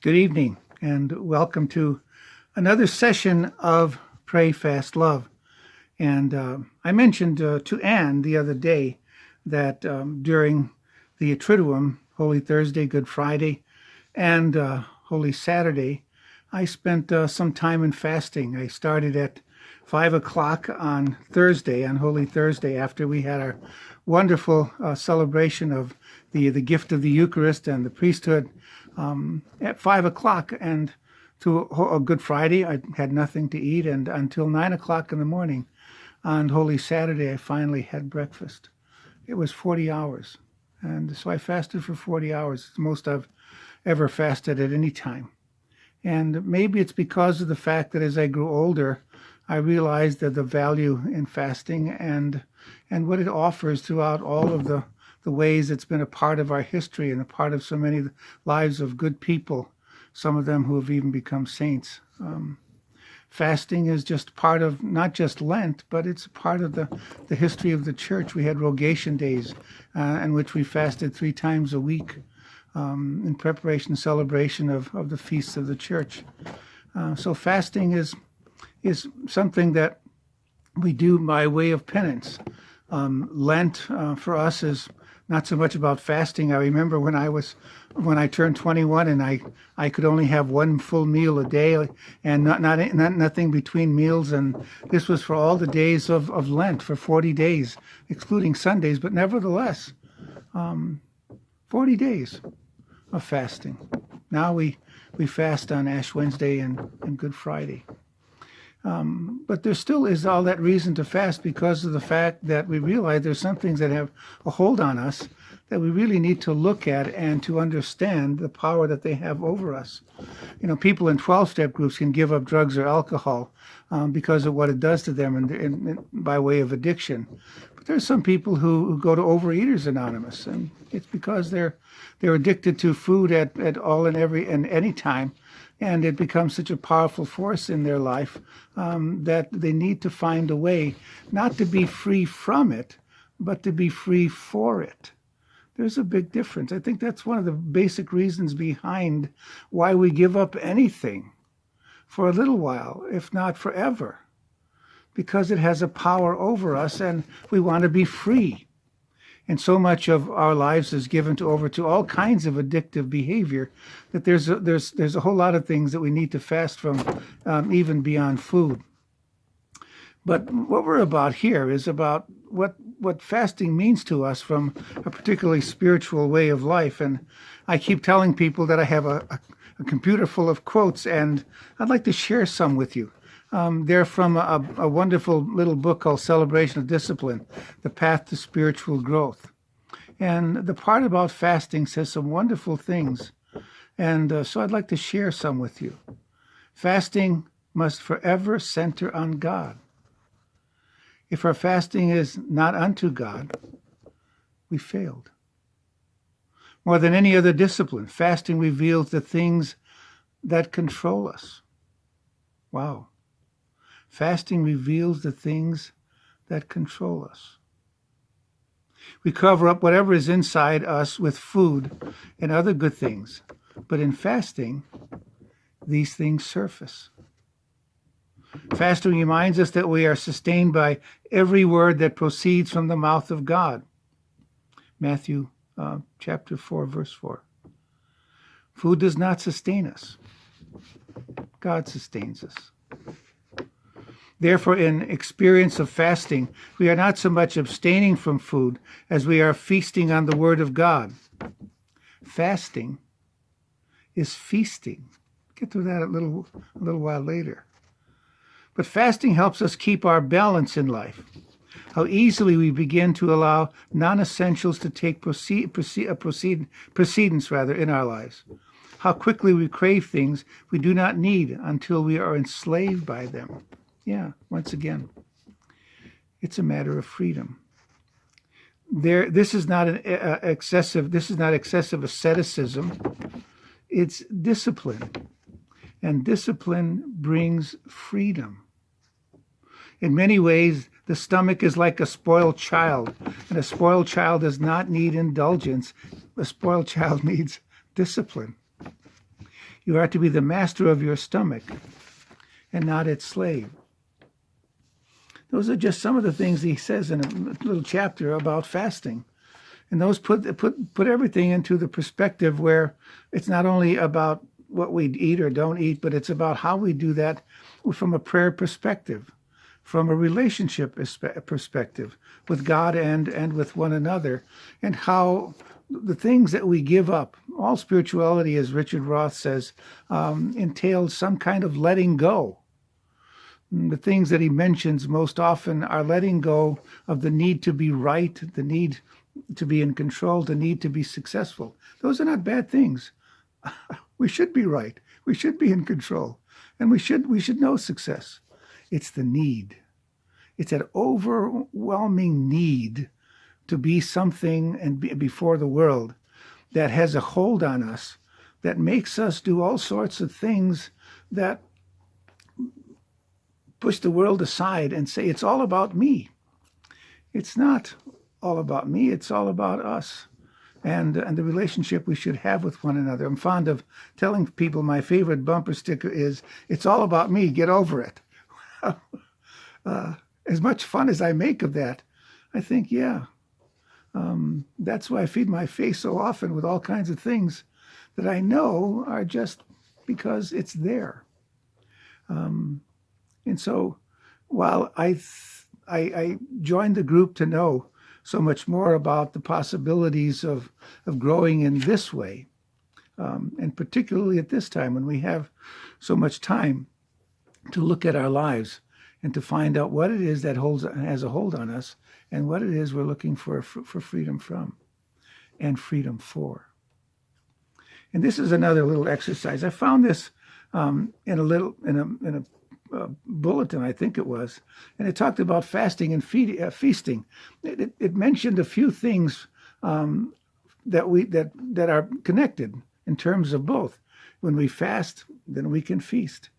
Good evening, and welcome to another session of Pray, Fast, Love. And I mentioned to Anne the other day that during the Triduum, Holy Thursday, Good Friday, and Holy Saturday, I spent some time in fasting. I started at 5 o'clock on Thursday, on Holy Thursday, after we had our wonderful celebration of the gift of the Eucharist and the priesthood at 5 o'clock. And to a Good Friday, I had nothing to eat, and until 9 o'clock in the morning on Holy Saturday, I finally had breakfast. It was 40 hours. And so I fasted for 40 hours. It's the most I've ever fasted at any time. And maybe it's because of the fact that as I grew older, I realized that the value in fasting and what it offers throughout all of the ways it's been a part of our history and a part of so many lives of good people, some of them who have even become saints. Fasting is just part of not just Lent, but it's part of the history of the church. We had Rogation days in which we fasted 3 times a week in preparation and celebration of the feasts of the church. So fasting is something that we do by way of penance. Lent for us is not so much about fasting. I remember when I turned 21 and I could only have one full meal a day and nothing between meals. And this was for all the days of Lent, for 40 days, excluding Sundays. But nevertheless, 40 days of fasting. Now we fast on Ash Wednesday and Good Friday. But there still is all that reason to fast because of the fact that we realize there's some things that have a hold on us that we really need to look at and to understand the power that they have over us. You know, people in 12-step groups can give up drugs or alcohol because of what it does to them and by way of addiction. But there's some people who go to Overeaters Anonymous, and it's because they're addicted to food at all and any time. And it becomes such a powerful force in their life that they need to find a way not to be free from it, but to be free for it. There's a big difference. I think that's one of the basic reasons behind why we give up anything for a little while, if not forever, because it has a power over us and we want to be free. And so much of our lives is given over to all kinds of addictive behavior that there's a whole lot of things that we need to fast from, even beyond food. But what we're about here is about what fasting means to us from a particularly spiritual way of life. And I keep telling people that I have a computer full of quotes, and I'd like to share some with you. They're from a wonderful little book called Celebration of Discipline, The Path to Spiritual Growth. And the part about fasting says some wonderful things. And so I'd like to share some with you. Fasting must forever center on God. If our fasting is not unto God, we failed. More than any other discipline, fasting reveals the things that control us. Wow. Fasting reveals the things that control us. We cover up whatever is inside us with food and other good things, but in fasting, these things surface. Fasting reminds us that we are sustained by every word that proceeds from the mouth of God. Matthew chapter 4, verse 4. Food does not sustain us. God sustains us. Therefore, in experience of fasting, we are not so much abstaining from food as we are feasting on the Word of God. Fasting is feasting. Get to that a little while later. But fasting helps us keep our balance in life. How easily we begin to allow non-essentials to take precedence in our lives. How quickly we crave things we do not need until we are enslaved by them. Yeah, once again, it's a matter of freedom. This is not excessive asceticism. It's discipline, and discipline brings freedom. In many ways, the stomach is like a spoiled child, and a spoiled child does not need indulgence. A spoiled child needs discipline. You are to be the master of your stomach and not its slave. Those are just some of the things he says in a little chapter about fasting. And those put everything into the perspective where it's not only about what we eat or don't eat, but it's about how we do that from a prayer perspective, from a relationship perspective with God and with one another, and how the things that we give up, all spirituality, as Richard Roth says, entails some kind of letting go. The things that he mentions most often are letting go of the need to be right, the need to be in control, the need to be successful. Those are not bad things. We should be right. We should be in control. And we should know success. It's the need. It's that overwhelming need to be something and be before the world that has a hold on us, that makes us do all sorts of things that push the world aside and say, it's all about me. It's not all about me. It's all about us and the relationship we should have with one another. I'm fond of telling people my favorite bumper sticker is, it's all about me, get over it. As much fun as I make of that, I think, that's why I feed my face so often with all kinds of things that I know are just because it's there. And so while I joined the group to know so much more about the possibilities of growing in this way, and particularly at this time when we have so much time to look at our lives and to find out what it is that has a hold on us and what it is we're looking for freedom from and freedom for. And this is another little exercise. I found this in a bulletin, I think it was, and it talked about fasting and feasting. It mentioned a few things that are connected in terms of both. When we fast, then we can feast.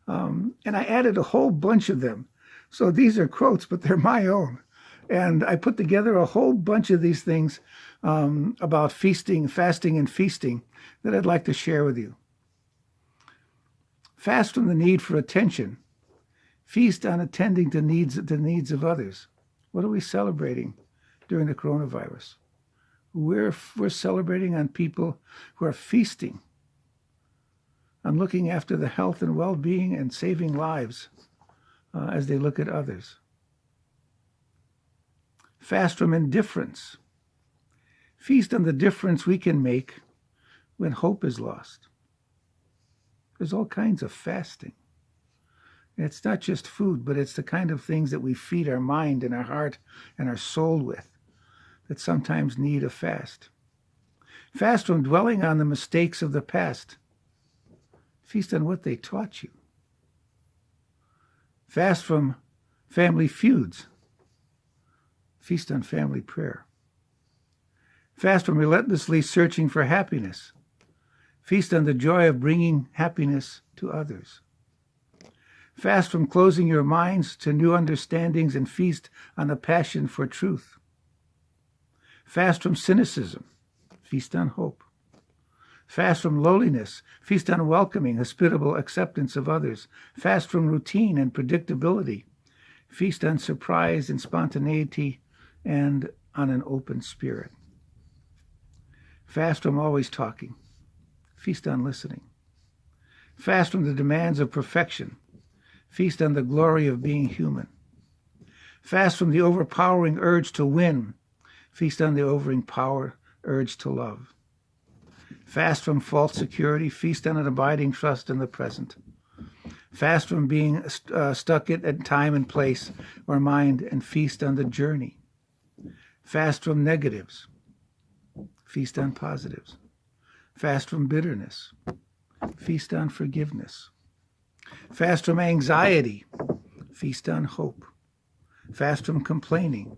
And I added a whole bunch of them. So these are quotes, but they're my own. And I put together a whole bunch of these things about feasting, fasting, and feasting that I'd like to share with you. Fast from the need for attention. Feast on attending to the needs of others. What are we celebrating during the coronavirus? We're celebrating on people who are feasting on looking after the health and well-being and saving lives as they look at others. Fast from indifference. Feast on the difference we can make when hope is lost. There's all kinds of fasting. It's not just food, but it's the kind of things that we feed our mind and our heart and our soul with that sometimes need a fast. Fast from dwelling on the mistakes of the past. Feast on what they taught you. Fast from family feuds. Feast on family prayer. Fast from relentlessly searching for happiness. Feast on the joy of bringing happiness to others. Fast from closing your minds to new understandings and feast on a passion for truth. Fast from cynicism. Feast on hope. Fast from lowliness. Feast on welcoming, hospitable acceptance of others. Fast from routine and predictability. Feast on surprise and spontaneity and on an open spirit. Fast from always talking. Feast on listening. Fast from the demands of perfection. Feast on the glory of being human. Fast from the overpowering urge to win. Feast on the overpowering urge to love. Fast from false security. Feast on an abiding trust in the present. Fast from being stuck at time and place or mind, and feast on the journey. Fast from negatives. Feast on positives. Fast from bitterness. Feast on forgiveness. Fast from anxiety. Feast on hope. Fast from complaining.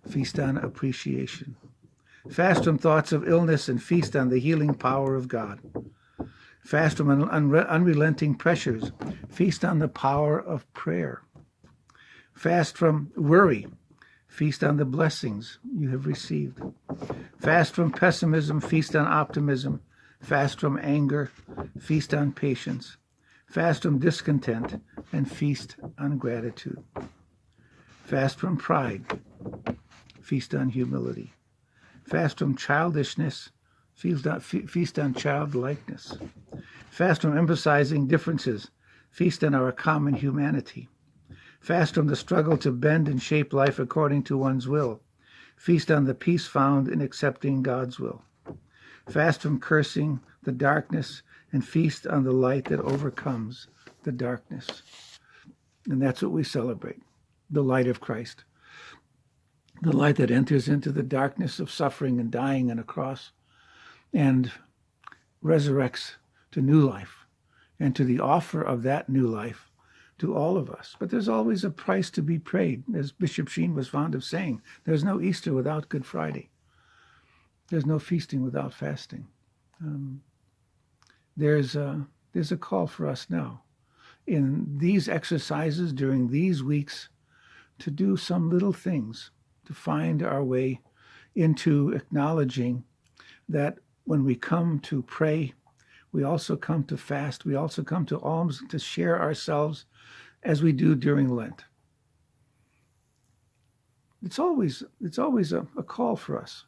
Feast on appreciation. Fast from thoughts of illness and feast on the healing power of God. Fast from unrelenting pressures. Feast on the power of prayer. Fast from worry. Feast on the blessings you have received. Fast from pessimism. Feast on optimism. Fast from anger, feast on patience. Fast from discontent, and feast on gratitude. Fast from pride, feast on humility. Fast from childishness, feast on childlikeness. Fast from emphasizing differences, feast on our common humanity. Fast from the struggle to bend and shape life according to one's will, feast on the peace found in accepting God's will. Fast from cursing the darkness, and feast on the light that overcomes the darkness. And that's what we celebrate, the light of Christ. The light that enters into the darkness of suffering and dying on a cross and resurrects to new life and to the offer of that new life to all of us. But there's always a price to be paid. As Bishop Sheen was fond of saying, there's no Easter without Good Friday. There's no feasting without fasting. There's a call for us now in these exercises during these weeks to do some little things to find our way into acknowledging that when we come to pray, we also come to fast, we also come to alms, to share ourselves as we do during Lent. It's always a call for us